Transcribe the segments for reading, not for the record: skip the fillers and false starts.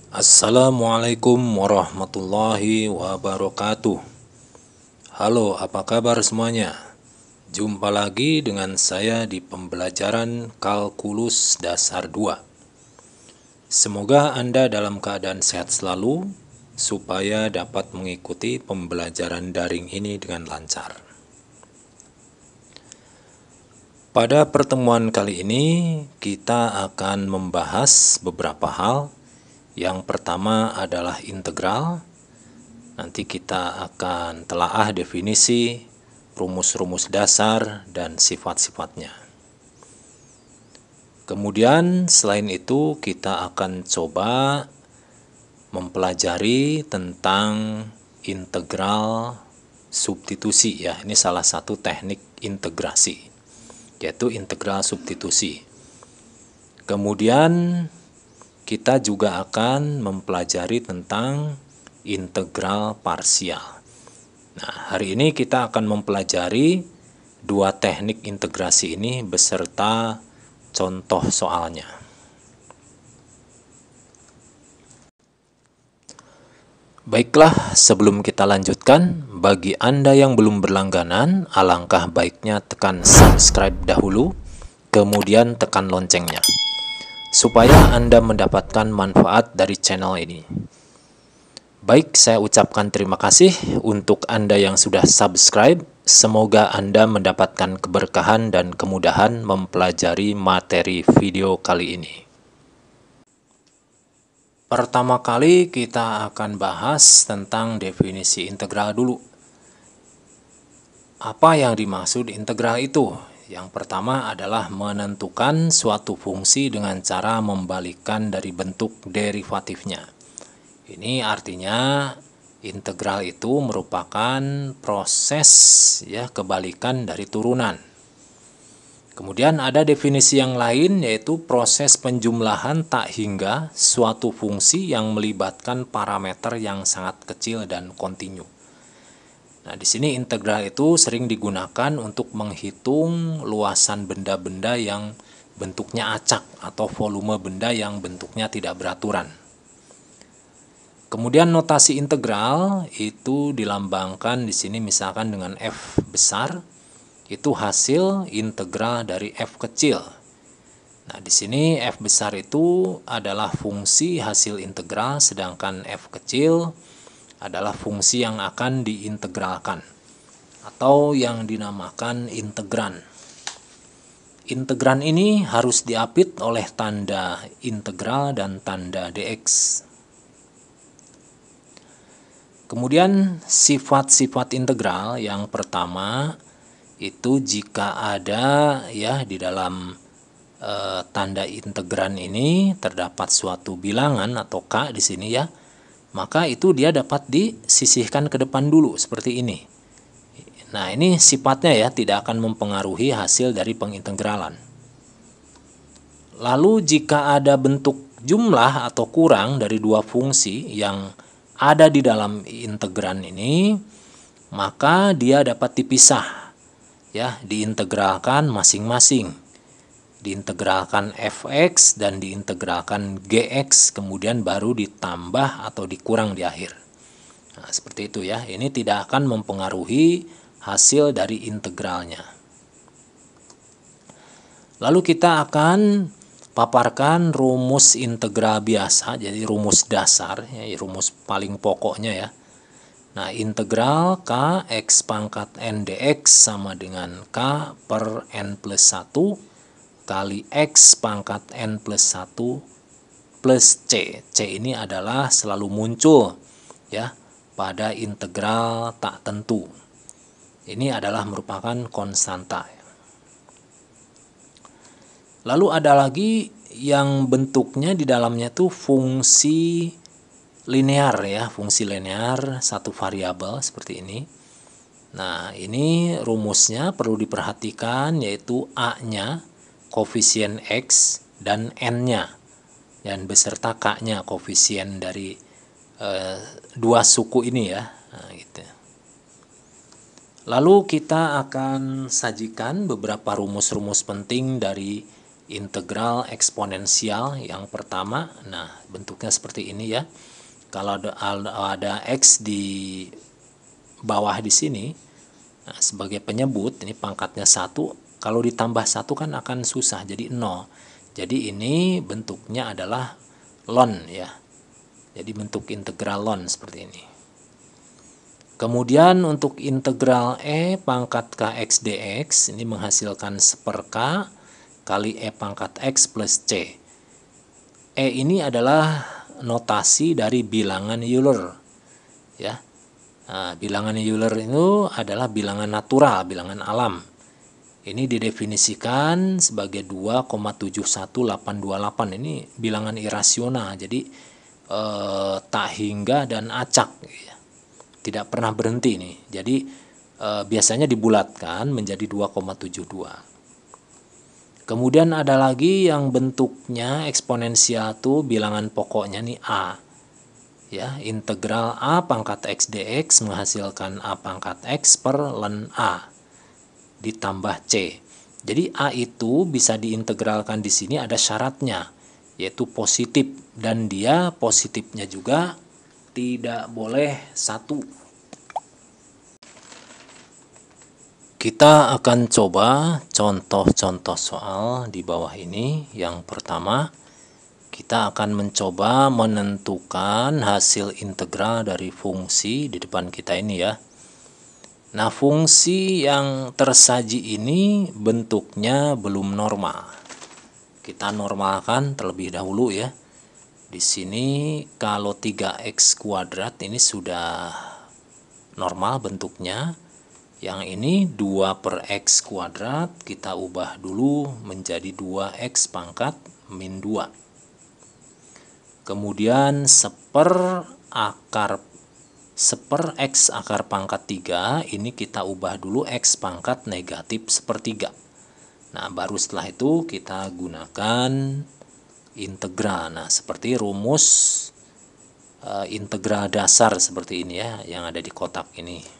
Assalamualaikum warahmatullahi wabarakatuh. Halo, apa kabar semuanya? Jumpa lagi dengan saya di pembelajaran kalkulus dasar 2. Semoga Anda dalam keadaan sehat selalu supaya dapat mengikuti pembelajaran daring ini dengan lancar. Pada pertemuan kali ini kita akan membahas beberapa hal. Yang pertama adalah integral. Nanti kita akan telaah definisi, rumus-rumus dasar, dan sifat-sifatnya. Kemudian selain itu kita akan coba mempelajari tentang integral substitusi ya. Ini salah satu teknik integrasi, yaitu integral substitusi. Kemudian kita juga akan mempelajari tentang integral parsial. Nah, hari ini kita akan mempelajari dua teknik integrasi ini beserta contoh soalnya. Baiklah, sebelum kita lanjutkan, bagi Anda yang belum berlangganan, alangkah baiknya tekan subscribe dahulu, kemudian tekan loncengnya, supaya Anda mendapatkan manfaat dari channel ini. Baik, saya ucapkan terima kasih untuk Anda yang sudah subscribe. Semoga Anda mendapatkan keberkahan dan kemudahan mempelajari materi video kali ini. Pertama kali kita akan bahas tentang definisi integral dulu. Apa yang dimaksud integral itu? Yang pertama adalah menentukan suatu fungsi dengan cara membalikkan dari bentuk derivatifnya. Ini artinya integral itu merupakan proses ya kebalikan dari turunan. Kemudian ada definisi yang lain, yaitu proses penjumlahan tak hingga suatu fungsi yang melibatkan parameter yang sangat kecil dan kontinu. Nah, di sini integral itu sering digunakan untuk menghitung luasan benda-benda yang bentuknya acak atau volume benda yang bentuknya tidak beraturan. Kemudian notasi integral itu dilambangkan di sini misalkan dengan F besar, itu hasil integral dari F kecil. Nah, di sini F besar itu adalah fungsi hasil integral, sedangkan F kecil adalah fungsi yang akan diintegralkan atau yang dinamakan integran. Integran ini harus diapit oleh tanda integral dan tanda dx. Kemudian sifat-sifat integral yang pertama itu jika ada ya di dalam tanda integran ini terdapat suatu bilangan atau k di sini ya, maka itu dia dapat disisihkan ke depan dulu seperti ini. Nah, ini sifatnya ya tidak akan mempengaruhi hasil dari pengintegralan. Lalu jika ada bentuk jumlah atau kurang dari dua fungsi yang ada di dalam integran ini, maka dia dapat dipisah ya, diintegralkan masing-masing. Diintegralkan fx dan diintegralkan gx, kemudian baru ditambah atau dikurang di akhir. Nah, seperti itu ya. Ini tidak akan mempengaruhi hasil dari integralnya. Lalu kita akan paparkan rumus integral biasa, jadi rumus dasar, ya, rumus paling pokoknya ya. Nah, integral k x pangkat n dx sama dengan k per n plus 1 kali x pangkat n plus 1 plus c. C ini adalah selalu muncul ya pada integral tak tentu. Ini adalah merupakan konstanta. Lalu ada lagi yang bentuknya di dalamnya tuh fungsi linear ya, fungsi linear satu variabel seperti ini. Nah, ini rumusnya perlu diperhatikan, yaitu a-nya koefisien x dan n-nya, dan beserta k-nya koefisien dari dua suku ini ya. Nah, gitu. Lalu kita akan sajikan beberapa rumus-rumus penting dari integral eksponensial yang pertama. Nah, bentuknya seperti ini ya. Kalau ada X di bawah di sini, nah, sebagai penyebut, ini pangkatnya 1. Kalau ditambah 1 kan akan susah, jadi 0. Jadi ini bentuknya adalah ln ya. Jadi bentuk integral ln seperti ini. Kemudian untuk integral E pangkat Kx dx, ini menghasilkan 1/k kali E pangkat X plus C. E ini adalah notasi dari bilangan Euler ya. Nah, bilangan Euler itu adalah bilangan natural, bilangan alam. Ini didefinisikan sebagai 2,71828. Ini bilangan irasional, jadi tak hingga dan acak ya. Tidak pernah berhenti nih. Jadi biasanya dibulatkan menjadi 2,72. Kemudian ada lagi yang bentuknya eksponensial tuh bilangan pokoknya nih A. Ya, integral A pangkat X dx menghasilkan A pangkat X per ln A ditambah C. Jadi A itu bisa diintegralkan di sini ada syaratnya, yaitu positif, dan dia positifnya juga tidak boleh 1. Kita akan coba contoh-contoh soal di bawah ini. Yang pertama, kita akan mencoba menentukan hasil integral dari fungsi di depan kita ini ya. Nah, fungsi yang tersaji ini bentuknya belum normal. Kita normalkan terlebih dahulu ya. Di sini kalau 3x kuadrat ini sudah normal bentuknya. Yang ini 2 per x kuadrat kita ubah dulu menjadi 2x pangkat min 2. Kemudian 1/x akar pangkat 3 ini kita ubah dulu x pangkat negatif 1/3. Nah, baru setelah itu kita gunakan integral. Nah, seperti rumus integral dasar seperti ini ya, yang ada di kotak ini.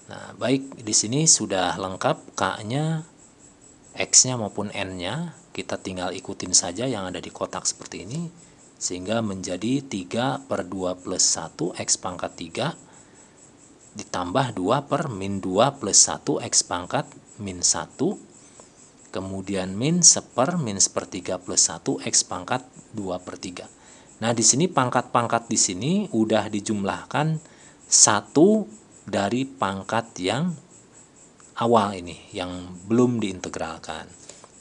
Nah, baik, di sini sudah lengkap K-nya, X-nya maupun N-nya. Kita tinggal ikutin saja yang ada di kotak seperti ini, sehingga menjadi 3/2 plus 1 X pangkat 3 ditambah 2 per min 2 plus 1 X pangkat min 1, kemudian min 1 min 1/3 plus 1 X pangkat 2/3. Nah, di sini pangkat-pangkat di sini udah dijumlahkan 1 dari pangkat yang awal ini, yang belum diintegralkan.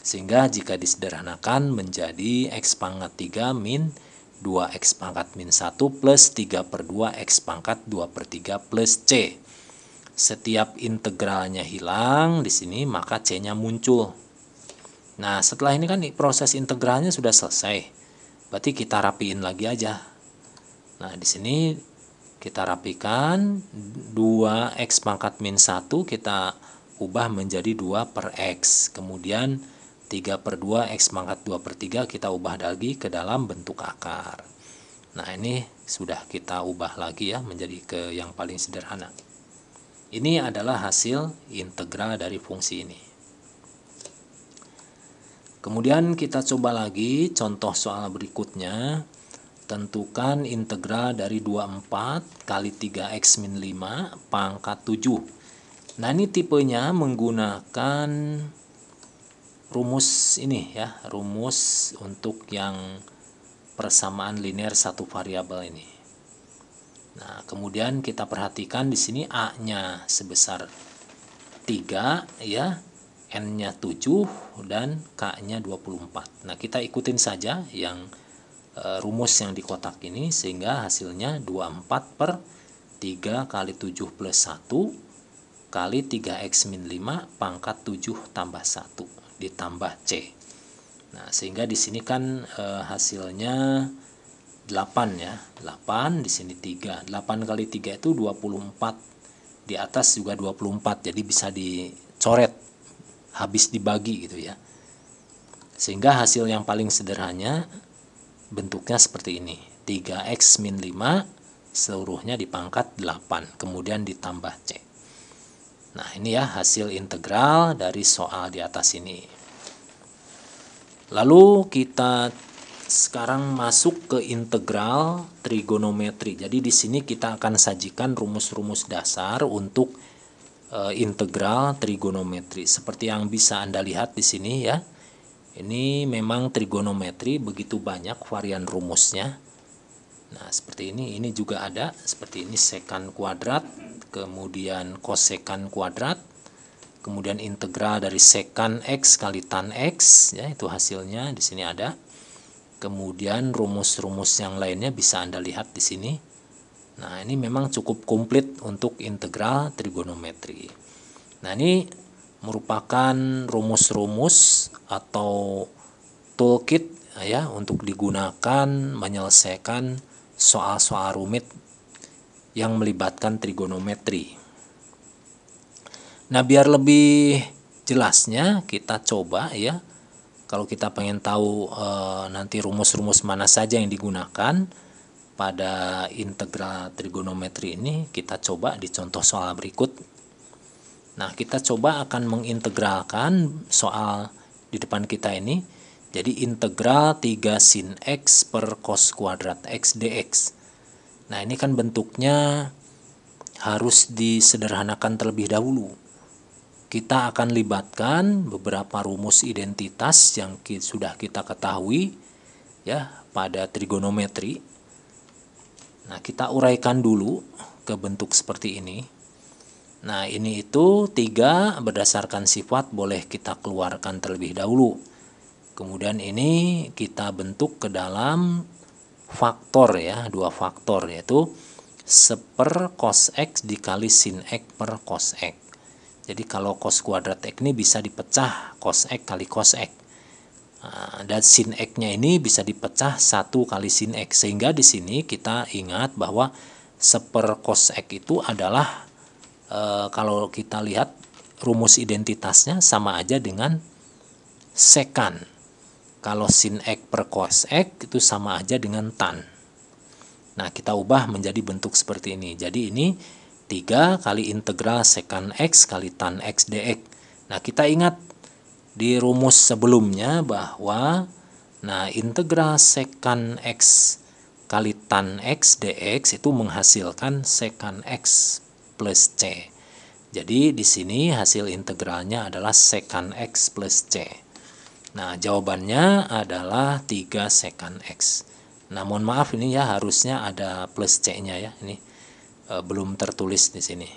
Sehingga jika disederhanakan menjadi X pangkat 3 min 2X pangkat min 1 plus 3/2 X pangkat 2/3 plus C. Setiap integralnya hilang di sini, maka C-nya muncul. Nah, setelah ini kan proses integralnya sudah selesai. Berarti kita rapiin lagi aja. Nah, di sini kita rapikan 2x pangkat min 1 kita ubah menjadi 2 per x. Kemudian 3/2 x pangkat 2/3 kita ubah lagi ke dalam bentuk akar. Nah, ini sudah kita ubah lagi ya menjadi ke yang paling sederhana. Ini adalah hasil integral dari fungsi ini. Kemudian kita coba lagi contoh soal berikutnya. Tentukan integral dari 24 kali 3x min 5 pangkat 7. Nah, ini tipenya menggunakan rumus ini ya, rumus untuk yang persamaan linear satu variabel ini. Nah, kemudian kita perhatikan di sini A-nya sebesar 3 ya, N-nya 7 dan K-nya 24. Nah, kita ikutin saja yang rumus yang di kotak ini, sehingga hasilnya 24 per 3 kali 7 plus 1 kali 3x min 5 pangkat 7 tambah 1 ditambah C. Nah, sehingga di sini kan hasilnya 8 ya. 8 di sini 3. 8 kali 3 itu 24. Di atas juga 24. Jadi bisa dicoret, habis dibagi gitu ya. Sehingga hasil yang paling sederhana bentuknya seperti ini. 3x min 5 seluruhnya dipangkat 8, kemudian ditambah C. Nah, ini ya hasil integral dari soal di atas ini. Lalu kita sekarang masuk ke integral trigonometri. Jadi di sini kita akan sajikan rumus-rumus dasar untuk integral trigonometri. Seperti yang bisa Anda lihat di sini ya. Ini memang trigonometri begitu banyak varian rumusnya. Nah, seperti ini juga ada. Seperti ini sekan kuadrat, kemudian kosekan kuadrat, kemudian integral dari sekan X kali tan X, ya itu hasilnya di sini ada. Kemudian rumus-rumus yang lainnya bisa Anda lihat di sini. Nah, ini memang cukup komplit untuk integral trigonometri. Nah, ini merupakan rumus-rumus atau toolkit ya untuk digunakan menyelesaikan soal-soal rumit yang melibatkan trigonometri. Nah, biar lebih jelasnya kita coba ya. Kalau kita pengen tahu nanti rumus-rumus mana saja yang digunakan pada integral trigonometri ini, kita coba di contoh soal berikut. Nah, kita coba akan mengintegralkan soal di depan kita ini. Jadi integral 3 sin X per cos kuadrat X dx. Nah, ini kan bentuknya harus disederhanakan terlebih dahulu. Kita akan libatkan beberapa rumus identitas yang sudah kita ketahui ya pada trigonometri. Nah, kita uraikan dulu ke bentuk seperti ini. Nah, ini itu 3 berdasarkan sifat boleh kita keluarkan terlebih dahulu. Kemudian ini kita bentuk ke dalam faktor ya, 2 faktor yaitu 1 cos X dikali sin X per cos X. Jadi kalau cos kuadrat X ini bisa dipecah cos X kali cos X. Dan sin X-nya ini bisa dipecah 1 kali sin X. Sehingga di sini kita ingat bahwa 1 cos X itu adalah kalau kita lihat rumus identitasnya sama aja dengan sekan. Kalau sin X per cos X itu sama aja dengan tan. Nah, kita ubah menjadi bentuk seperti ini. Jadi ini 3 kali integral sekan X kali tan X dx. Nah, kita ingat di rumus sebelumnya bahwa integral sekan X kali tan X dx itu menghasilkan sekan X plus C. Jadi di sini hasil integralnya adalah sekan X plus C. Nah, jawabannya adalah 3 sekan X. Nah, mohon maaf ini ya harusnya ada plus C-nya ya. Ini belum tertulis di sini.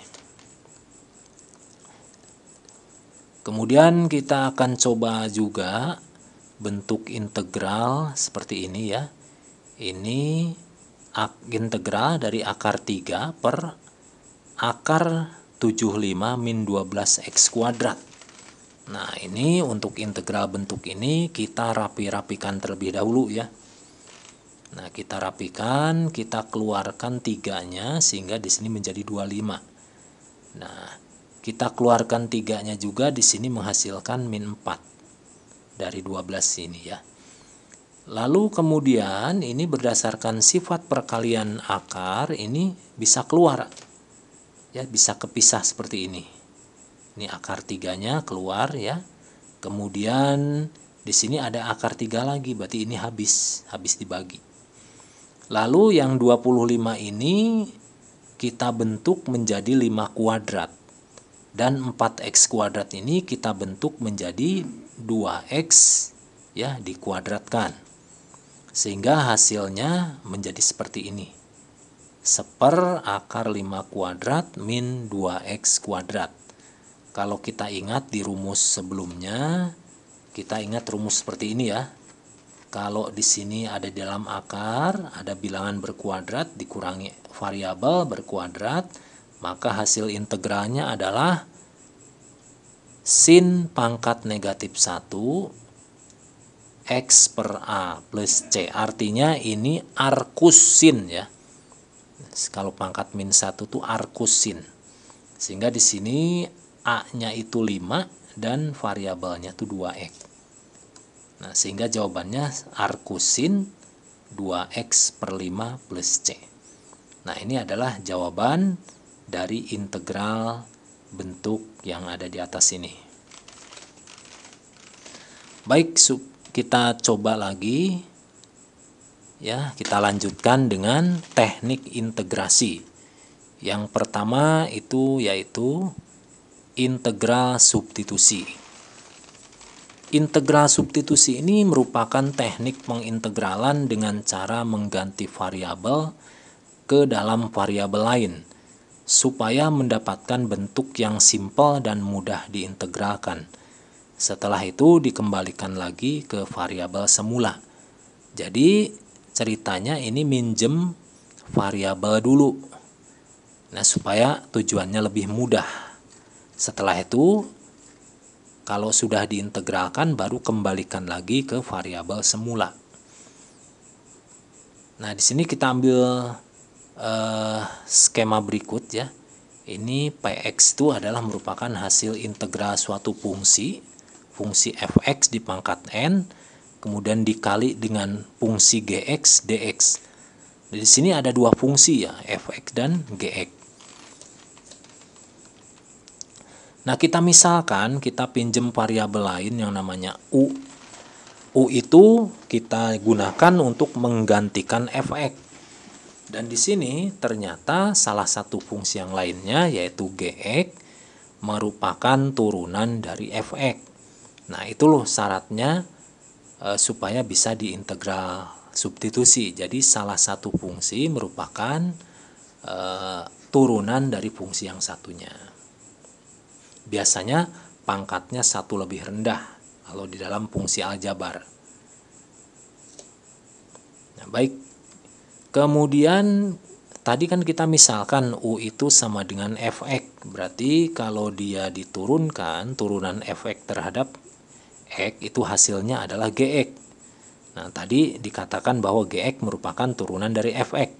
Kemudian kita akan coba juga bentuk integral seperti ini ya. Ini integral dari akar 3 per akar 75 min 12x kuadrat. Nah, ini untuk integral bentuk ini kita rapi-rapikan terlebih dahulu ya. Nah, kita rapikan, kita keluarkan 3-nya sehingga di sini menjadi 25. Nah, kita keluarkan 3-nya juga di sini menghasilkan min 4 dari 12 ini ya. Lalu kemudian ini berdasarkan sifat perkalian akar ini bisa keluar. Ya, bisa kepisah seperti ini. Ini akar 3-nya keluar ya. Kemudian di sini ada akar 3 lagi, berarti ini habis dibagi. Lalu yang 25 ini kita bentuk menjadi 5 kuadrat. Dan 4x kuadrat ini kita bentuk menjadi 2x ya dikuadratkan. Sehingga hasilnya menjadi seperti ini. 1 akar 5 kuadrat min 2x kuadrat. Kalau kita ingat di rumus sebelumnya, kita ingat rumus seperti ini ya. Kalau di sini ada di dalam akar, ada bilangan berkuadrat dikurangi variabel berkuadrat, maka hasil integralnya adalah sin pangkat negatif 1 X per A plus C. Artinya ini arcus sin ya. Kalau pangkat min 1 itu arcus sin. Sehingga di sini A-nya itu 5 dan variabelnya itu 2X. Nah, sehingga jawabannya arcus sin 2x per 5 plus C. Nah, ini adalah jawaban dari integral bentuk yang ada di atas ini. Baik, kita coba lagi ya, kita lanjutkan dengan teknik integrasi. Yang pertama itu yaitu integral substitusi. Integral substitusi ini merupakan teknik pengintegralan dengan cara mengganti variabel ke dalam variabel lain supaya mendapatkan bentuk yang simpel dan mudah diintegralkan. Setelah itu dikembalikan lagi ke variabel semula. Jadi ceritanya ini minjem variabel dulu. Nah, supaya tujuannya lebih mudah. Setelah itu kalau sudah diintegralkan baru kembalikan lagi ke variabel semula. Nah, di sini kita ambil skema berikut ya. Ini Px itu adalah merupakan hasil integral suatu fungsi fx di pangkat n, kemudian dikali dengan fungsi gx dx. Di sini ada dua fungsi ya, fx dan gx. Nah, kita misalkan kita pinjem variabel lain yang namanya u. U itu kita gunakan untuk menggantikan fx. Dan di sini ternyata salah satu fungsi yang lainnya yaitu gx merupakan turunan dari fx. Nah, itu loh syaratnya supaya bisa diintegral substitusi. Jadi salah satu fungsi merupakan turunan dari fungsi yang satunya. Biasanya pangkatnya satu lebih rendah kalau di dalam fungsi aljabar. Nah, baik. Kemudian tadi kan kita misalkan U itu sama dengan fx. Berarti kalau dia diturunkan, turunan fx terhadap X itu hasilnya adalah Gx. Nah, tadi dikatakan bahwa Gx merupakan turunan dari Fx.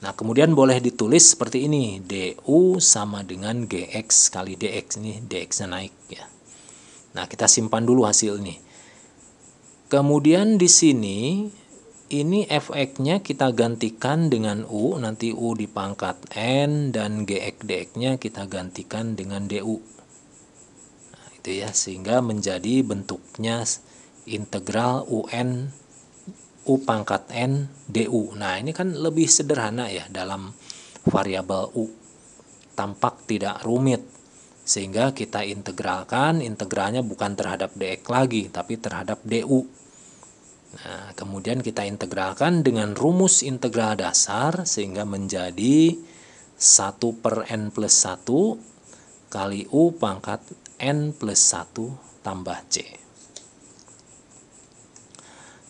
Nah, kemudian boleh ditulis seperti ini. Du sama dengan Gx kali Dx. Ini Dx-nya naik ya. Nah, kita simpan dulu hasil ini. Kemudian di sini, ini Fx-nya kita gantikan dengan U. Nanti U di pangkat N dan Gx Dx-nya kita gantikan dengan Du. Ya, sehingga menjadi bentuknya integral UN U pangkat N DU. Nah, ini kan lebih sederhana ya dalam variabel U. Tampak tidak rumit. Sehingga kita integralkan, integralnya bukan terhadap dx lagi, tapi terhadap du. Nah, kemudian kita integralkan dengan rumus integral dasar sehingga menjadi 1/n+1 kali U pangkat n+1 tambah C.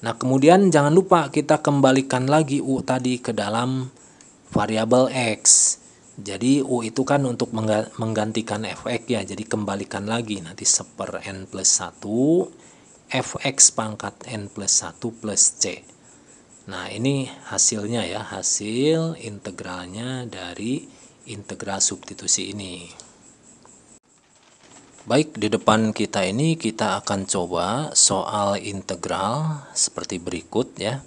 Nah, kemudian jangan lupa kita kembalikan lagi U tadi ke dalam variabel X. Jadi U itu kan untuk menggantikan fx ya, jadi kembalikan lagi nanti 1/n+1 fx pangkat n+1 plus C. Nah, ini hasilnya ya, hasil integralnya dari integral substitusi ini. Baik, di depan kita ini kita akan coba soal integral seperti berikut ya.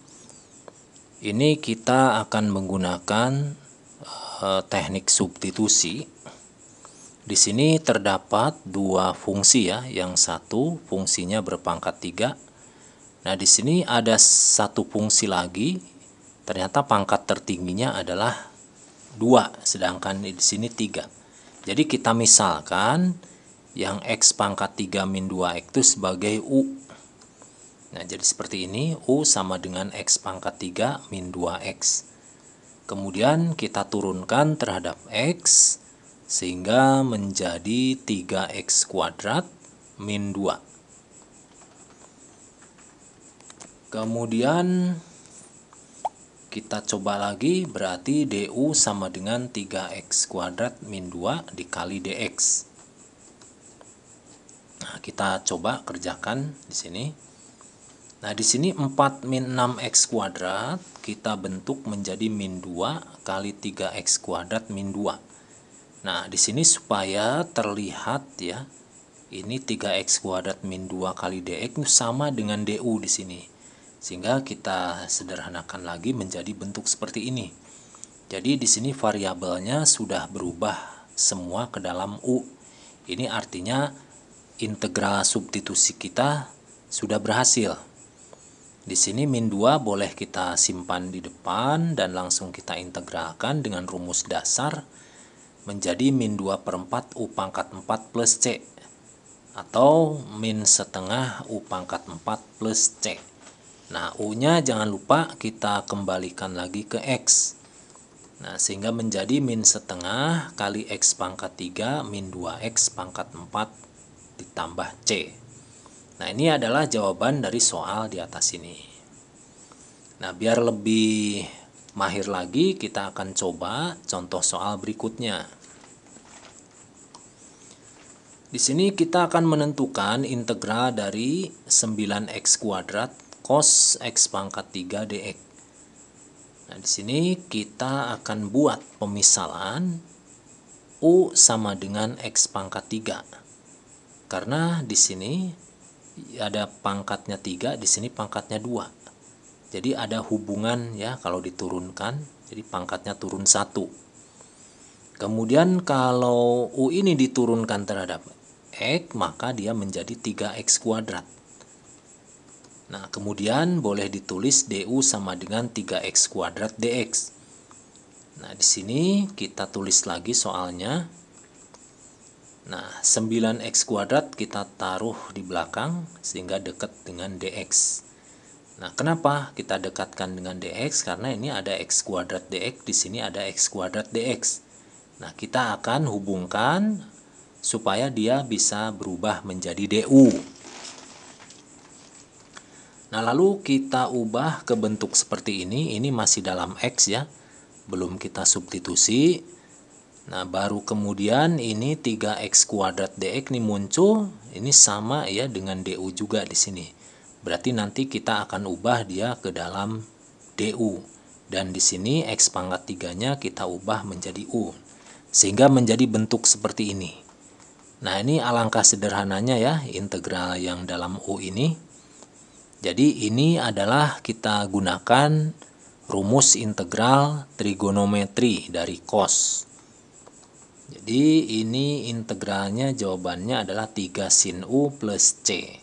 Ini kita akan menggunakan teknik substitusi. Di sini terdapat dua fungsi ya. Yang satu fungsinya berpangkat 3. Nah, di sini ada satu fungsi lagi. Ternyata pangkat tertingginya adalah 2, sedangkan di sini 3. Jadi kita misalkan yang X pangkat 3 min 2X itu sebagai U. Nah, jadi seperti ini, U sama dengan X pangkat 3 min 2X. Kemudian kita turunkan terhadap X, sehingga menjadi 3X kuadrat min 2. Kemudian kita coba lagi, berarti DU sama dengan 3X kuadrat min 2 dikali DX. Nah, kita coba kerjakan di sini. Nah, di sini 4 min 6x kuadrat kita bentuk menjadi min 2 kali 3x kuadrat min 2. Nah, di sini supaya terlihat ya, ini 3x kuadrat min 2 kali dx sama dengan du di sini. Sehingga kita sederhanakan lagi menjadi bentuk seperti ini. Jadi di sini variabelnya sudah berubah semua ke dalam u. Ini artinya integral substitusi kita sudah berhasil. Di sini min 2 boleh kita simpan di depan dan langsung kita integralkan dengan rumus dasar menjadi min 2/4 U pangkat 4 plus C, atau min setengah U pangkat 4 plus C. Nah, U-nya jangan lupa kita kembalikan lagi ke X. Nah, sehingga menjadi min setengah kali X pangkat 3 min 2X pangkat 4 ditambah C. Nah, ini adalah jawaban dari soal di atas ini. Nah, biar lebih mahir lagi, kita akan coba contoh soal berikutnya. Di sini kita akan menentukan integral dari 9x kuadrat cos x pangkat 3 dx. Nah, di sini kita akan buat pemisalan U sama dengan x pangkat 3. Karena di sini ada pangkatnya 3, di sini pangkatnya 2. Jadi ada hubungan ya kalau diturunkan, jadi pangkatnya turun 1. Kemudian kalau U ini diturunkan terhadap X, maka dia menjadi 3x kuadrat. Nah, kemudian boleh ditulis DU sama dengan 3x kuadrat dx. Nah, di sini kita tulis lagi soalnya. Nah, 9x kuadrat kita taruh di belakang sehingga dekat dengan dx. Nah, kenapa kita dekatkan dengan dx? Karena ini ada x kuadrat dx, di sini ada x kuadrat dx. Nah, kita akan hubungkan supaya dia bisa berubah menjadi du. Nah, lalu kita ubah ke bentuk seperti ini masih dalam x ya, belum kita substitusi. Nah, baru kemudian ini 3x kuadrat dx ini muncul, ini sama ya dengan du juga di sini. Berarti nanti kita akan ubah dia ke dalam du. Dan di sini x pangkat 3-nya kita ubah menjadi u. Sehingga menjadi bentuk seperti ini. Nah, ini alangkah sederhananya ya integral yang dalam u ini. Jadi ini adalah kita gunakan rumus integral trigonometri dari cos. Jadi ini integralnya jawabannya adalah 3 sin U plus C.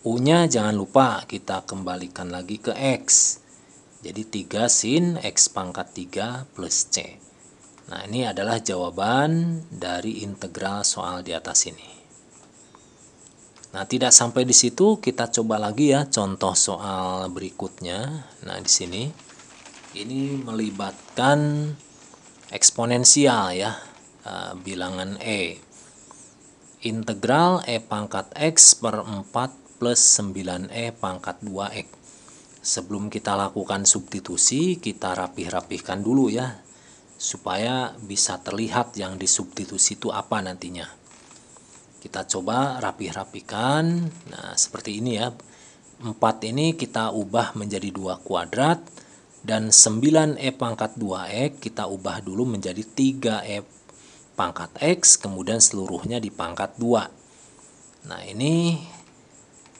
U-nya jangan lupa kita kembalikan lagi ke X. Jadi 3 sin X pangkat 3 plus C. Nah, ini adalah jawaban dari integral soal di atas ini. Nah, tidak sampai di situ, kita coba lagi ya contoh soal berikutnya. Nah, di sini ini melibatkan eksponensial ya. Bilangan E. Integral E pangkat X per 4 plus 9E pangkat 2X. Sebelum kita lakukan substitusi, kita rapih-rapihkan dulu ya, supaya bisa terlihat yang disubstitusi itu apa nantinya. Kita coba rapih-rapihkan. Nah, seperti ini ya. 4 ini kita ubah menjadi 2 kuadrat, dan 9E pangkat 2X kita ubah dulu menjadi 3E pangkat X, kemudian seluruhnya di pangkat 2. Nah, ini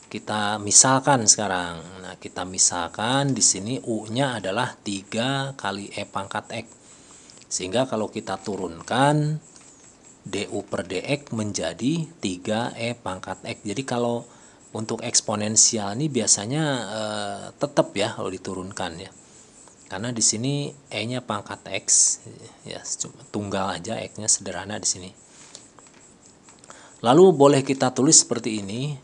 kita misalkan sekarang. Nah, kita misalkan di sini U-nya adalah 3 kali E pangkat X. Sehingga kalau kita turunkan du per dx menjadi 3E pangkat X. Jadi kalau untuk eksponensial ini biasanya tetap ya kalau diturunkan ya. Karena di sini E-nya pangkat X ya, tunggal aja, X-nya sederhana di sini. Lalu boleh kita tulis seperti ini.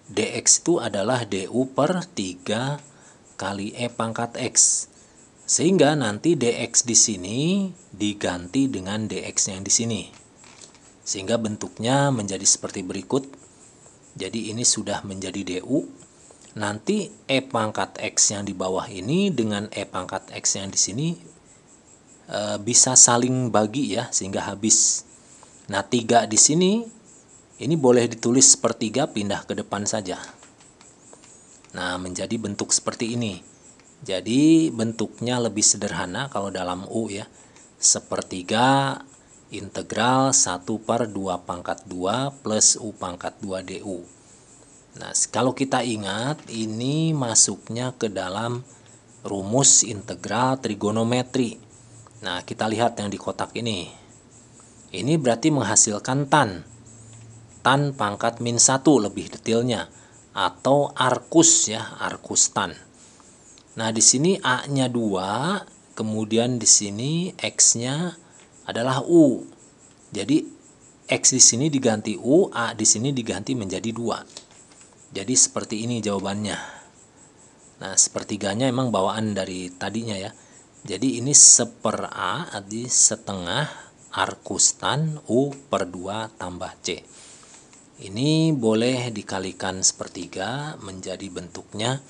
dx itu adalah du per 3 kali E pangkat X. Sehingga nanti dx di sini diganti dengan dx yang di sini. Sehingga bentuknya menjadi seperti berikut. Jadi ini sudah menjadi du. Nanti E pangkat X yang di bawah ini dengan E pangkat X yang di sini bisa saling bagi ya, sehingga habis. Nah, 3 di sini ini boleh ditulis sepertiga, pindah ke depan saja. Nah, menjadi bentuk seperti ini. Jadi bentuknya lebih sederhana kalau dalam U ya. Sepertiga integral 1 per 2 pangkat 2 plus U pangkat 2 du. Nah, kalau kita ingat, ini masuknya ke dalam rumus integral trigonometri. Nah, kita lihat yang di kotak ini. Ini berarti menghasilkan tan. Tan pangkat min 1 lebih detailnya. atau arcus ya, arcus tan. Nah, di sini A-nya 2, kemudian di sini X-nya adalah U. Jadi X di sini diganti U, A di sini diganti menjadi 2. Jadi seperti ini jawabannya. Nah, sepertiganya emang bawaan dari tadinya ya. Jadi ini 1/A di setengah arcus tan U per 2 tambah C. Ini boleh dikalikan sepertiga menjadi bentuknya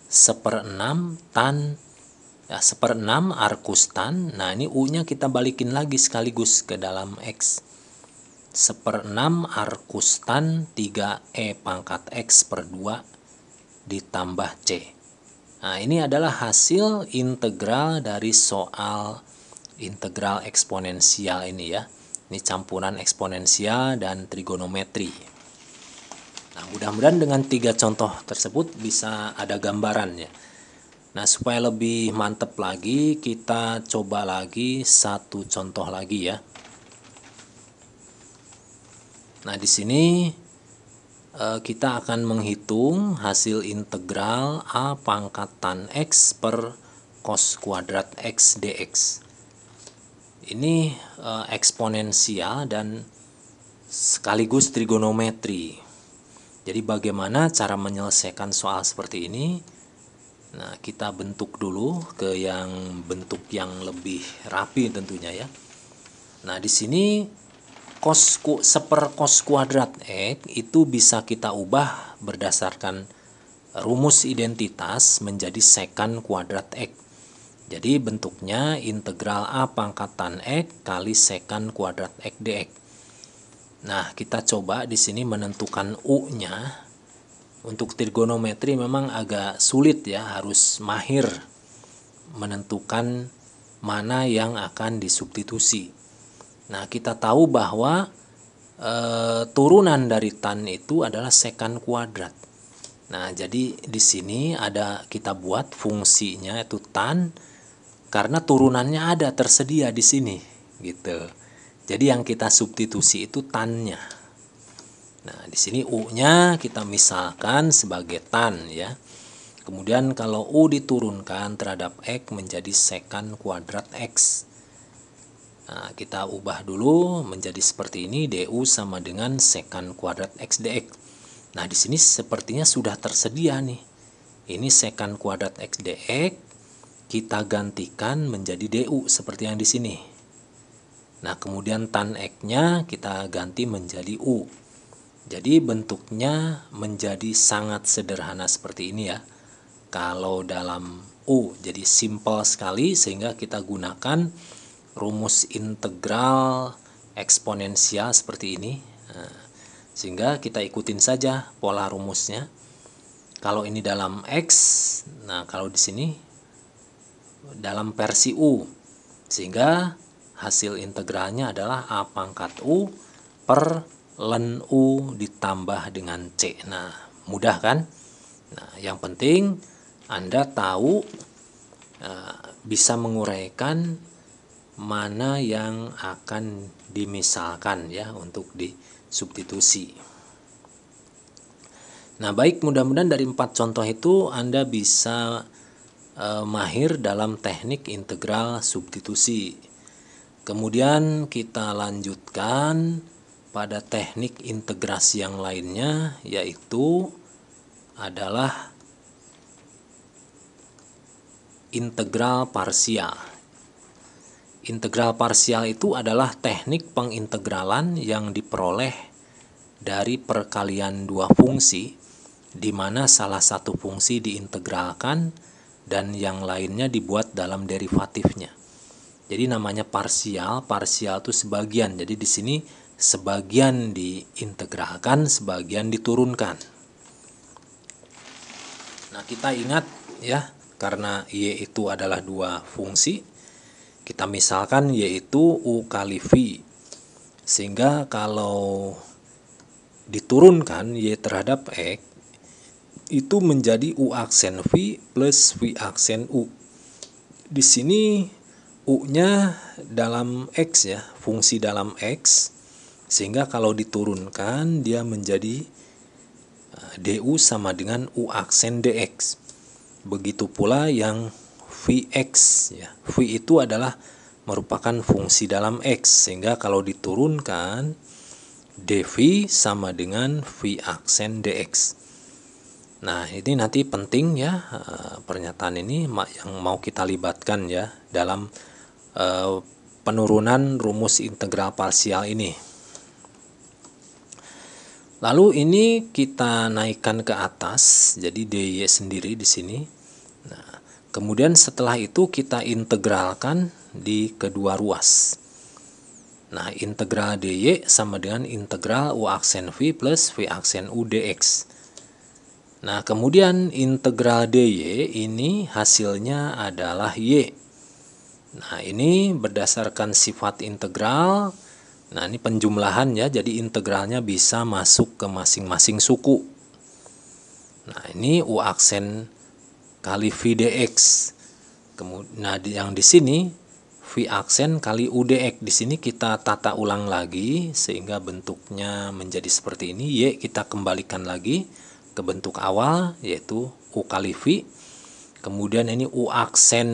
1/6 tan ya, 1/6 arcus tan. Nah, ini U-nya kita balikin lagi sekaligus ke dalam X. 1/6 arcus tan 3E pangkat X per 2 ditambah C. Nah, ini adalah hasil integral dari soal integral eksponensial ini ya. Ini campuran eksponensial dan trigonometri. Nah, mudah-mudahan dengan 3 contoh tersebut bisa ada gambaran ya. Nah, supaya lebih mantap lagi, kita coba lagi satu contoh lagi ya. Nah, di sini kita akan menghitung hasil integral A pangkat tan X per cos kuadrat X dx. Ini eksponensial dan sekaligus trigonometri. Jadi bagaimana cara menyelesaikan soal seperti ini? Nah, kita bentuk dulu ke yang bentuk yang lebih rapi tentunya ya. Nah, di sini cos kuadrat X itu bisa kita ubah berdasarkan rumus identitas menjadi secant kuadrat X. Jadi bentuknya integral A pangkat tan X kali secant kuadrat X dx. Nah, kita coba di sini menentukan U-nya. Untuk trigonometri memang agak sulit ya, harus mahir menentukan mana yang akan disubstitusi. Nah, kita tahu bahwa turunan dari tan itu adalah secant kuadrat. Nah, jadi di sini kita buat fungsinya itu tan karena turunannya ada tersedia di sini gitu. Jadi yang kita substitusi itu tannya. Nah, di sini U-nya kita misalkan sebagai tan ya. Kemudian kalau U diturunkan terhadap X menjadi secant kuadrat X. Nah, kita ubah dulu menjadi seperti ini, du sama dengan secant kuadrat X dx. Nah, di sini sepertinya sudah tersedia nih. Ini secant kuadrat X dx, kita gantikan menjadi du seperti yang di sini. Nah, kemudian tan X-nya kita ganti menjadi u. Jadi bentuknya menjadi sangat sederhana seperti ini ya. Kalau dalam u, jadi simple sekali sehingga kita gunakan rumus integral eksponensial seperti ini. Nah, sehingga kita ikutin saja pola rumusnya. Kalau ini dalam X, nah kalau di sini dalam versi U. Sehingga hasil integralnya adalah A pangkat U per ln U ditambah dengan C. Nah, mudah kan? Nah, yang penting Anda tahu bisa menguraikan mana yang akan dimisalkan ya untuk disubstitusi. Nah, baik, mudah-mudahan dari 4 contoh itu Anda bisa mahir dalam teknik integral substitusi. Kemudian kita lanjutkan pada teknik integrasi yang lainnya, yaitu adalah integral parsial. Integral parsial itu adalah teknik pengintegralan yang diperoleh dari perkalian dua fungsi, di mana salah satu fungsi diintegralkan dan yang lainnya dibuat dalam derivatifnya. Jadi namanya parsial itu sebagian. Jadi di sini sebagian diintegralkan, sebagian diturunkan. Nah, kita ingat ya, karena Y itu adalah dua fungsi, kita misalkan yaitu U kali V. Sehingga kalau diturunkan Y terhadap X, itu menjadi U aksen V plus V aksen U. Di sini U-nya dalam X ya, fungsi dalam X. Sehingga kalau diturunkan dia menjadi du sama dengan u aksen dx. Begitu pula yang Vx ya. V itu adalah merupakan fungsi dalam X, sehingga kalau diturunkan dV sama dengan V aksen dx. Nah, ini nanti penting ya, pernyataan ini yang mau kita libatkan ya dalam penurunan rumus integral parsial ini. Lalu ini kita naikkan ke atas, jadi dy sendiri di sini. Nah, kemudian setelah itu kita integralkan di kedua ruas. Nah, integral dy sama dengan integral u aksen v plus v aksen u dx. Nah, kemudian integral dy ini hasilnya adalah y. Nah, ini berdasarkan sifat integral. Nah, ini penjumlahan ya, jadi integralnya bisa masuk ke masing-masing suku. Nah, ini u aksen kali v dx. Nah, yang di sini v aksen kali u dx. Di sini kita tata ulang lagi sehingga bentuknya menjadi seperti ini. Y kita kembalikan lagi ke bentuk awal, yaitu u kali v. Kemudian ini u aksen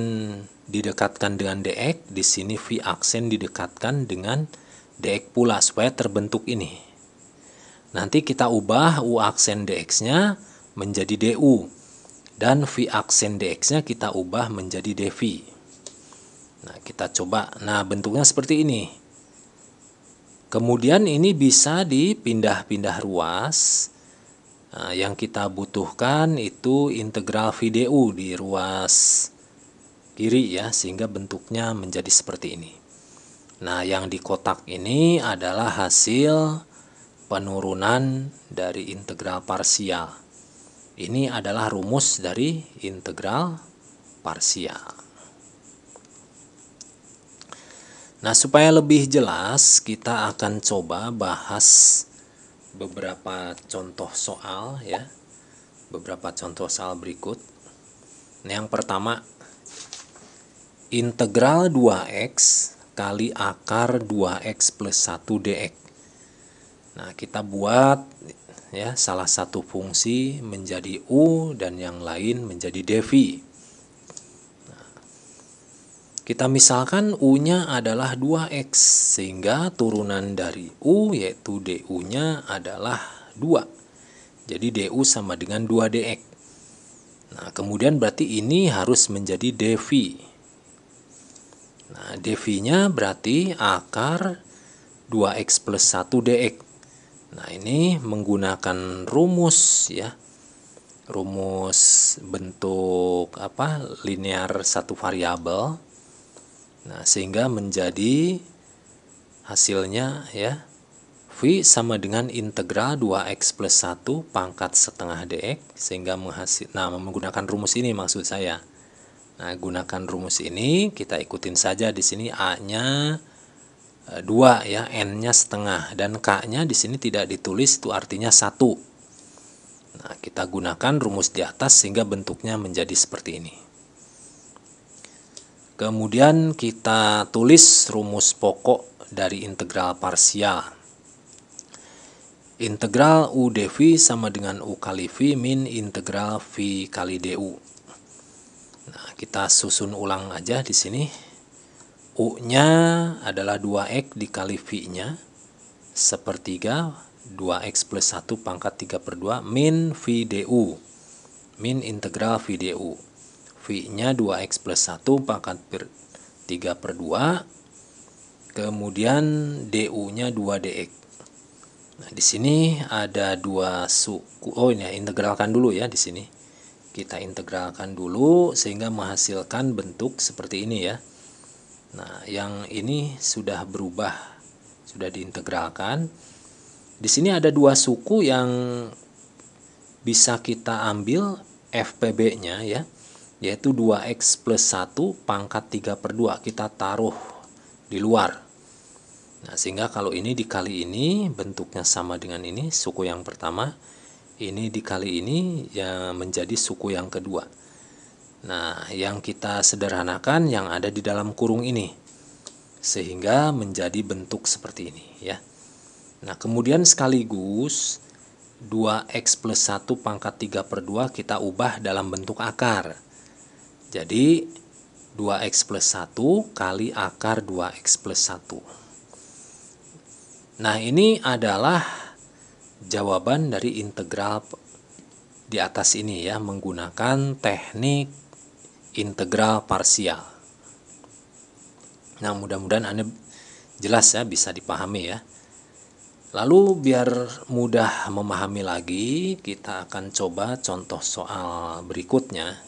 didekatkan dengan dx. Di sini v aksen didekatkan dengan dx pula supaya terbentuk ini. Nanti kita ubah u aksen dx-nya menjadi du dan v aksen dx-nya kita ubah menjadi dv. Nah, kita coba. Nah, bentuknya seperti ini. Kemudian ini bisa dipindah-pindah ruas. Nah, yang kita butuhkan itu integral v du di ruas kiri ya, sehingga bentuknya menjadi seperti ini. Nah, yang di kotak ini adalah hasil penurunan dari integral parsial. Ini adalah rumus dari integral parsial. Nah, supaya lebih jelas, kita akan coba bahas beberapa contoh soal ya. Beberapa contoh soal berikut. Nah, yang pertama, integral 2x kali akar 2x plus 1 dx. Nah, kita buat ya salah satu fungsi menjadi u dan yang lain menjadi dv. Nah, kita misalkan u-nya adalah 2x, sehingga turunan dari u yaitu du-nya adalah 2. Jadi du sama dengan 2 dx. Nah, kemudian berarti ini harus menjadi dv. Nah, dv-nya berarti akar 2x plus 1 dx. Nah, ini menggunakan rumus ya. Rumus bentuk linear satu variabel. Nah, sehingga menjadi hasilnya ya v sama dengan integral 2x plus 1 pangkat setengah dx, sehingga menggunakan rumus ini maksud saya. Nah, gunakan rumus ini, kita ikutin saja di sini a-nya 2 ya, n-nya setengah, dan k-nya di sini tidak ditulis, itu artinya 1. Nah, kita gunakan rumus di atas sehingga bentuknya menjadi seperti ini. Kemudian kita tulis rumus pokok dari integral parsial. Integral u dv sama dengan u kali v min integral v kali du. Nah, kita susun ulang aja di sini. U-nya adalah 2x dikali V-nya sepertiga 2x plus 1 pangkat 3/2 min V du. Min integral V du. V-nya 2x plus 1 pangkat 3/2. Kemudian du-nya 2 dx. Nah, di sini ada dua suku. Oh, ini ya, integralkan dulu ya di sini. Kita integralkan dulu sehingga menghasilkan bentuk seperti ini ya. Nah, yang ini sudah berubah, sudah diintegralkan. Di sini ada dua suku yang bisa kita ambil FPB-nya ya, yaitu 2x plus 1 pangkat 3/2. Kita taruh di luar. Nah, sehingga kalau ini dikali ini bentuknya sama dengan ini, suku yang pertama. Ini dikali ini yang menjadi suku yang kedua. Nah, yang kita sederhanakan yang ada di dalam kurung ini, sehingga menjadi bentuk seperti ini ya. Nah, kemudian sekaligus 2x plus 1 pangkat 3/2 kita ubah dalam bentuk akar. Jadi 2x plus 1 kali akar 2x plus 1. Nah, ini adalah jawaban dari integral di atas ini ya, menggunakan teknik integral parsial. Nah, mudah-mudahan Anda jelas ya, bisa dipahami ya. Lalu biar mudah memahami lagi, kita akan coba contoh soal berikutnya.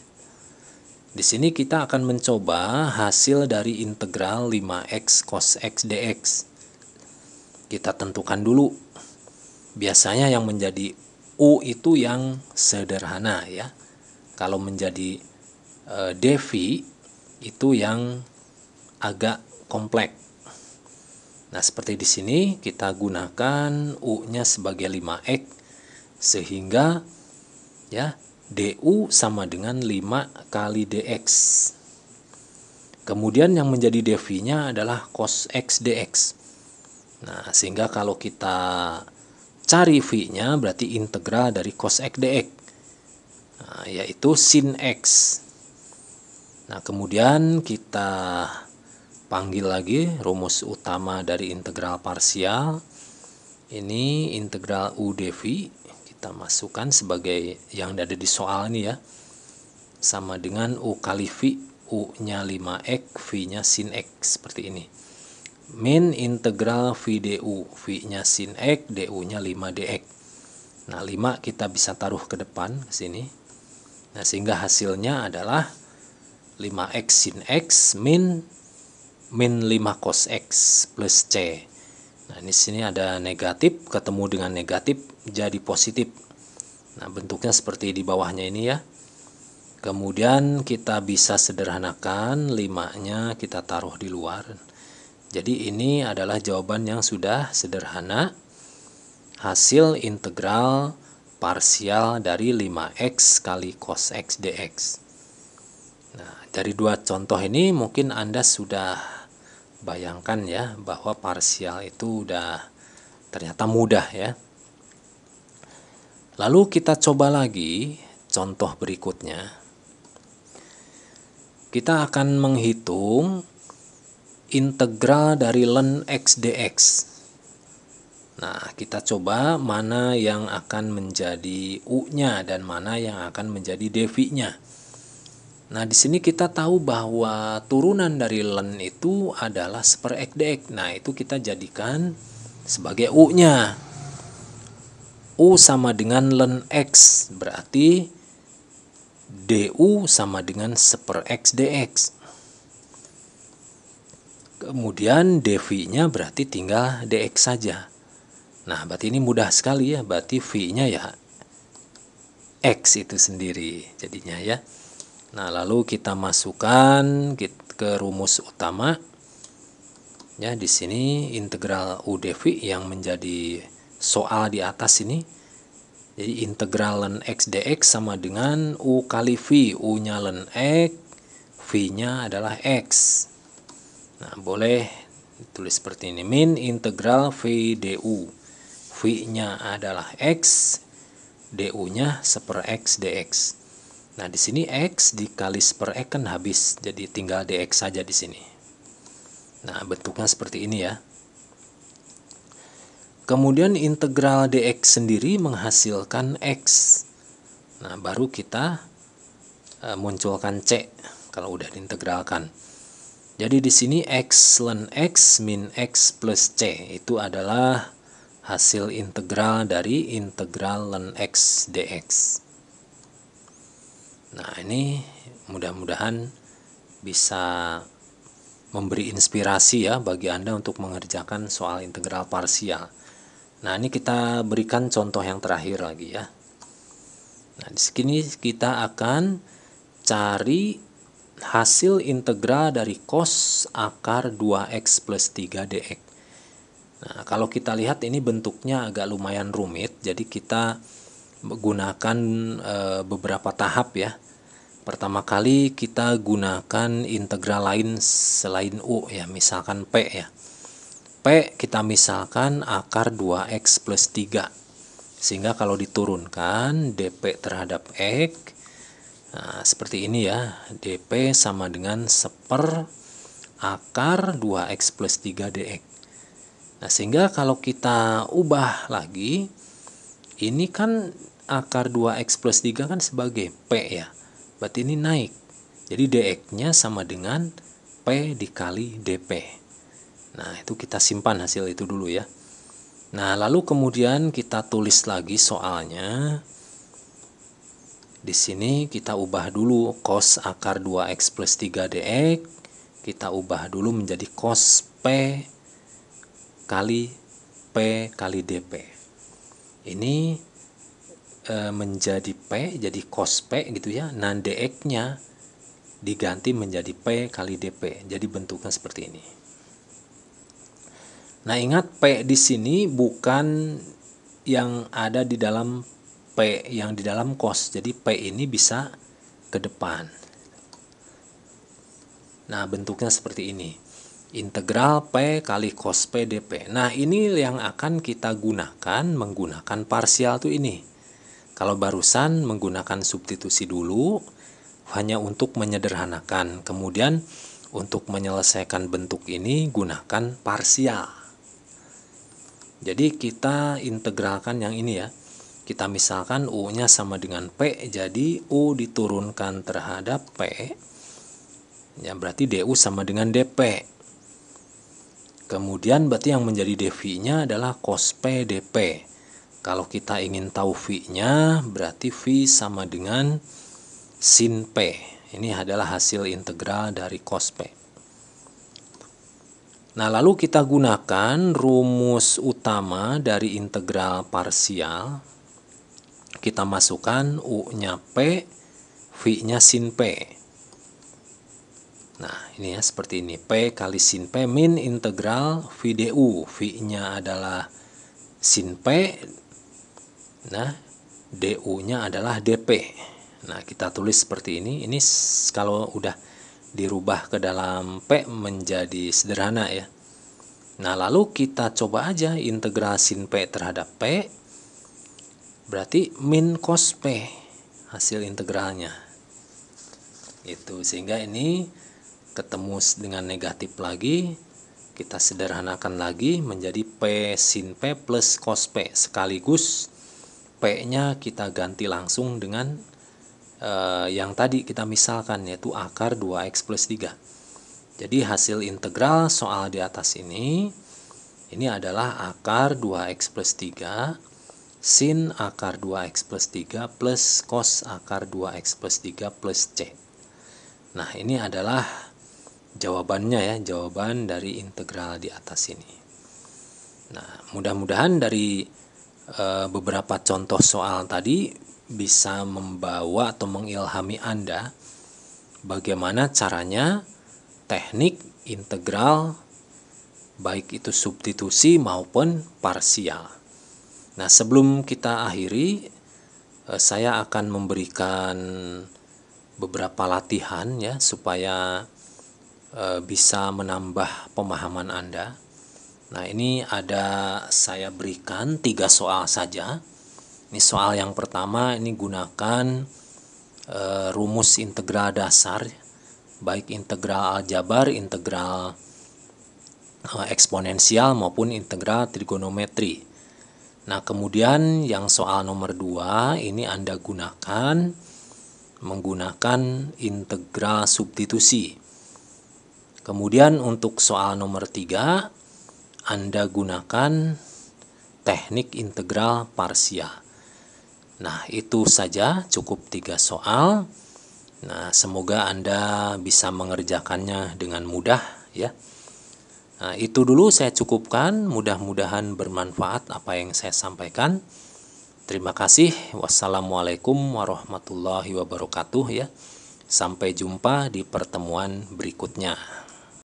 Di sini kita akan mencoba hasil dari integral 5x cos x dx. Kita tentukan dulu. Biasanya yang menjadi u itu yang sederhana ya. Kalau menjadi dv itu yang agak kompleks. Nah, seperti di sini kita gunakan u-nya sebagai 5x sehingga ya du sama dengan 5 kali dx. Kemudian yang menjadi dv-nya adalah cos x dx. Nah, sehingga kalau kita cari v-nya berarti integral dari cos x dx. Nah, yaitu sin x. Nah, kemudian kita panggil lagi rumus utama dari integral parsial. Ini integral u dv, kita masukkan sebagai yang ada di soal ini ya. Sama dengan u kali v, u-nya 5x, v-nya sin x, seperti ini. Min integral v du, v-nya sin x, du-nya 5 dx. Nah, 5 kita bisa taruh ke depan ke sini. Nah, sehingga hasilnya adalah 5x sin x min 5 cos x plus c. Nah, di sini ada negatif ketemu dengan negatif jadi positif. Nah, bentuknya seperti di bawahnya ini ya. Kemudian kita bisa sederhanakan 5-nya kita taruh di luar. Jadi ini adalah jawaban yang sudah sederhana. Hasil integral parsial dari 5x kali cos x dx. Nah, dari dua contoh ini mungkin Anda sudah bayangkan ya bahwa parsial itu udah ternyata mudah ya. Lalu kita coba lagi contoh berikutnya. Kita akan menghitung integral dari ln x dx. Nah, kita coba mana yang akan menjadi u-nya dan mana yang akan menjadi dv-nya. Nah, di sini kita tahu bahwa turunan dari ln itu adalah seper x dx. Nah, itu kita jadikan sebagai u-nya. U sama dengan ln x, berarti du sama dengan seper x dx. Kemudian dv-nya berarti tinggal dx saja. Nah, berarti ini mudah sekali ya, berarti v-nya ya x itu sendiri jadinya ya. Nah, lalu kita masukkan ke rumus utama. Ya, di sini integral u dv yang menjadi soal di atas ini. Jadi integral ln x dx sama dengan u kali v. U-nya ln x, v-nya adalah x. Nah, boleh ditulis seperti ini. Min integral v du. V-nya adalah x, du-nya seper x dx. Nah, di sini x dikali seper x kan habis, jadi tinggal dx saja di sini. Nah, bentuknya seperti ini ya. Kemudian integral dx sendiri menghasilkan x. Nah, baru kita munculkan c kalau udah diintegralkan. Jadi di sini x ln x min x plus c itu adalah hasil integral dari integral ln x dx. Nah, ini mudah-mudahan bisa memberi inspirasi ya bagi Anda untuk mengerjakan soal integral parsial. Nah, ini kita berikan contoh yang terakhir lagi ya. Nah, di sini kita akan cari hasil integral dari cos akar 2x plus 3 dx. Nah, kalau kita lihat ini bentuknya agak lumayan rumit, jadi kita gunakan beberapa tahap ya. Pertama kali kita gunakan integral lain selain u ya, misalkan p ya. P kita misalkan akar 2x plus 3. Sehingga kalau diturunkan DP terhadap X, nah, seperti ini ya, DP sama dengan 1/akar 2X plus 3 dx. Nah, sehingga kalau kita ubah lagi, ini kan akar 2X plus 3 kan sebagai P ya, berarti ini naik. Jadi dx-nya sama dengan P dikali dp. Nah, itu kita simpan hasil itu dulu ya. Nah, lalu kemudian kita tulis lagi soalnya. Di sini kita ubah dulu cos akar 2X plus 3 dx, kita ubah dulu menjadi cos P kali P kali dp. Ini menjadi P, jadi cos P gitu ya. Nah, dx-nya diganti menjadi P kali dp. Jadi bentuknya seperti ini. Nah, ingat P di sini bukan yang ada di dalam P yang di dalam cos. Jadi P ini bisa ke depan. Nah, bentuknya seperti ini. Integral P kali cos P dp. Nah, ini yang akan kita gunakan menggunakan parsial tuh ini. Kalau barusan menggunakan substitusi dulu hanya untuk menyederhanakan. Kemudian untuk menyelesaikan bentuk ini gunakan parsial. Jadi kita integralkan yang ini ya. Kita misalkan U-nya sama dengan P, jadi U diturunkan terhadap P, ya berarti DU sama dengan DP. Kemudian berarti yang menjadi dV-nya adalah cos P dP. Kalau kita ingin tahu V-nya, berarti V sama dengan sin P. Ini adalah hasil integral dari cos P. Nah, lalu kita gunakan rumus utama dari integral parsial. Kita masukkan U-nya P, V-nya sin P. Nah, ini ya seperti ini. P kali sin P min integral V du. V-nya adalah sin P. Nah, du-nya adalah dp. Nah, kita tulis seperti ini. Ini kalau udah dirubah ke dalam P menjadi sederhana ya. Nah, lalu kita coba aja integral sin P terhadap P. Berarti min cos P hasil integralnya. Itu sehingga ini ketemu dengan negatif lagi. Kita sederhanakan lagi menjadi P sin P plus cos P. Sekaligus P-nya kita ganti langsung dengan yang tadi kita misalkan, yaitu akar 2X plus 3. Jadi hasil integral soal di atas ini adalah akar 2X plus 3 sin akar 2X plus 3 plus cos akar 2X plus 3 plus C. Nah, ini adalah jawabannya ya, jawaban dari integral di atas ini. Nah, mudah-mudahan dari beberapa contoh soal tadi bisa membawa atau mengilhami Anda bagaimana caranya teknik integral baik itu substitusi maupun parsial. Nah, sebelum kita akhiri, saya akan memberikan beberapa latihan ya supaya bisa menambah pemahaman Anda. Nah, ini saya berikan 3 soal saja. Ini soal yang pertama, ini gunakan rumus integral dasar, baik integral aljabar, integral eksponensial maupun integral trigonometri. Nah, kemudian yang soal nomor 2 ini Anda gunakan menggunakan integral substitusi. Kemudian untuk soal nomor 3 Anda gunakan teknik integral parsial. Nah, itu saja, cukup 3 soal. Nah, semoga Anda bisa mengerjakannya dengan mudah ya. Nah, itu dulu saya cukupkan, mudah-mudahan bermanfaat apa yang saya sampaikan. Terima kasih. Wassalamualaikum warahmatullahi wabarakatuh ya. Sampai jumpa di pertemuan berikutnya.